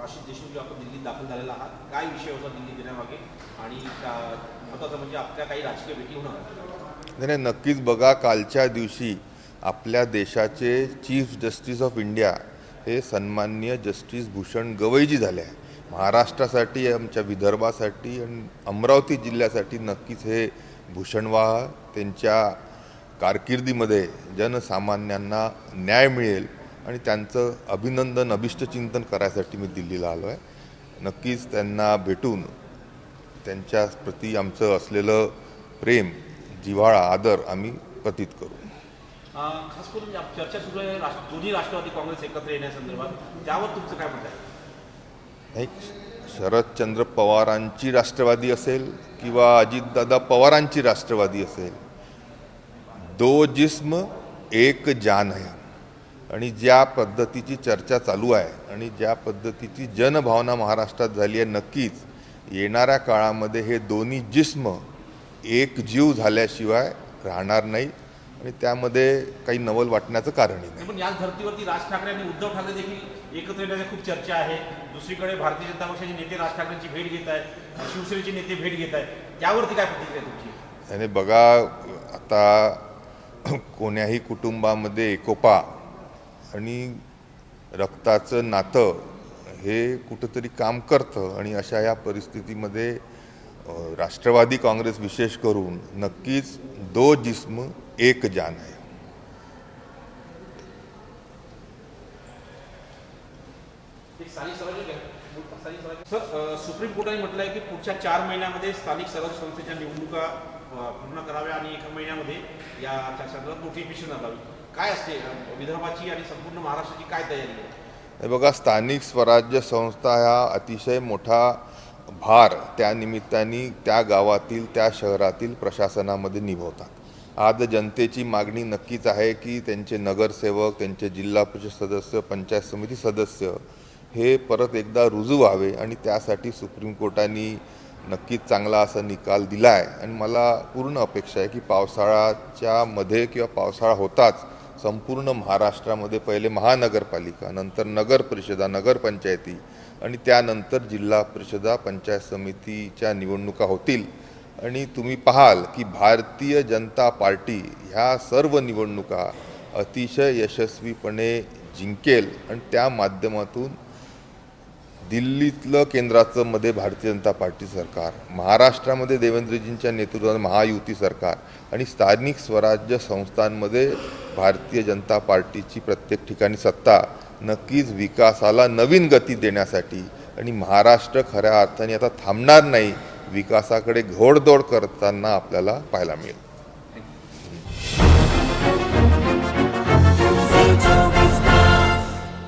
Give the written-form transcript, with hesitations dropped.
आशिष देशमुख जो आपण दिल्लीत दाखल झालेला आहात, काय विषय होता दिल्लीत येण्यामागे आणि महत्त्वाचं म्हणजे आपल्या काही राजकीय भेटी होणार? नाही, नक्कीच बघा, कालच्या दिवशी आपल्या देशाचे चीफ जस्टिस ऑफ इंडिया हे सन्माननीय जस्टिस भूषण गवईजी झाले आहे. महाराष्ट्रासाठी, आमच्या विदर्भासाठी आणि अमरावती जिल्ह्यासाठी नक्कीच हे भूषणवाह त्यांच्या कारकिर्दीमध्ये जनसामान्यांना न्याय मिळेल आणि त्यांचं अभिनंदन अभिष्टचिंतन करायसाठी मी दिल्लीला आलो आहे. नक्कीच त्यांना भेटून त्यांच्या प्रती आमचं असलेलं प्रेम, जिव्हाळा, आदर आम्ही प्रतीत करू. खास करून चर्चा सुरू आहे दोन्ही राष्ट्रवादी काँग्रेस एकत्र येण्यासंदर्भात, त्यावर तुमचं काय म्हणत आहे? एक शरदचंद्र पवारांची राष्ट्रवादी असेल किंवा अजितदादा पवारांची राष्ट्रवादी असेल, दो जिस्म एक जान है. आणि ज्या पद्धतीची चर्चा चालू आहे आणि ज्या पद्धतीची जनभावना महाराष्ट्रात झाली आहे, नक्कीच येणाऱ्या काळामध्ये हे दोन्ही जिस्म एक जीव झाल्याशिवाय राहणार नाही आणि त्यामध्ये काही नवल वाटण्याचं कारणही नाही. पण याच धर्तीवरती राज ठाकरे आणि उद्धव ठाकरे देखील एकत्र येण्याची खूप चर्चा आहे. दुसरीकडे भारतीय जनता पक्षाचे नेते राज ठाकरेंची भेट घेत आहेत, शिवसेनेचे नेते भेट घेत आहेत, त्यावरती काय प्रतिक्रिया तुमची? आणि बघा, आता कोण्याही कुटुंबामध्ये एकोपा आणि रक्ताचं नातं हे कुठंतरी काम करतं आणि अशा या परिस्थितीमध्ये राष्ट्रवादी काँग्रेस विशेष करून नक्कीच दो जिस्म एक जान है. सर, सुप्रीम कोर्टाने म्हटलं आहे की पुढच्या 4 महिन्यामध्ये स्थानिक स्वराज्य संस्थेच्या निवडणुका पूर्ण कराव्या आणि 1 महिन्यामध्ये या संदर्भात नोटिफिकेशन आणावी. काय असते विदर्भाची आणि संपूर्ण महाराष्ट्राची काय तयारी आहे? बघा, स्थानिक स्वराज्य संस्था हा अतिशय मोठा भार त्या निमित्ताने त्या गावातील, त्या शहरातील प्रशासनामध्ये निभवतात. आज जनतेची मागणी नक्कीच आहे की त्यांचे नगरसेवक, त्यांचे जिल्हा परिषद सदस्य, पंचायत समिती सदस्य हे परत एकदा रुजू व्हावे आणि त्यासाठी सुप्रीम कोर्टाने नक्कीच चांगला असा निकाल दिला आहे. आणि मला पूर्ण अपेक्षा आहे की पावसाळ्याच्या मध्ये किंवा पावसाळा होताच संपूर्ण महाराष्ट्रामध्ये पहिले महानगरपालिका, नंतर नगर परिषदा, नगरपंचायती आणि त्यानंतर जिल्हा परिषदा, पंचायत समितीच्या निवडणुका होतील. आणि तुम्ही पाहाल की भारतीय जनता पार्टी ह्या सर्व निवडणुका अतिशय यशस्वीपणे जिंकेल आणि त्या माध्यमातून दिल्लीतलं केंद्राचं मध्ये भारतीय जनता पार्टी सरकार, महाराष्ट्रामध्ये देवेंद्रजींच्या नेतृत्वात महायुती सरकार आणि स्थानिक स्वराज्य संस्थांमध्ये भारतीय जनता पार्टीची प्रत्येक ठिकाणी सत्ता नक्कीच विकासाला नवीन गती देण्यासाठी आणि महाराष्ट्र खऱ्या अर्थाने आता थांबणार नाही, विकासाकडे घोडदौड करताना आपल्याला पाहायला मिळेल.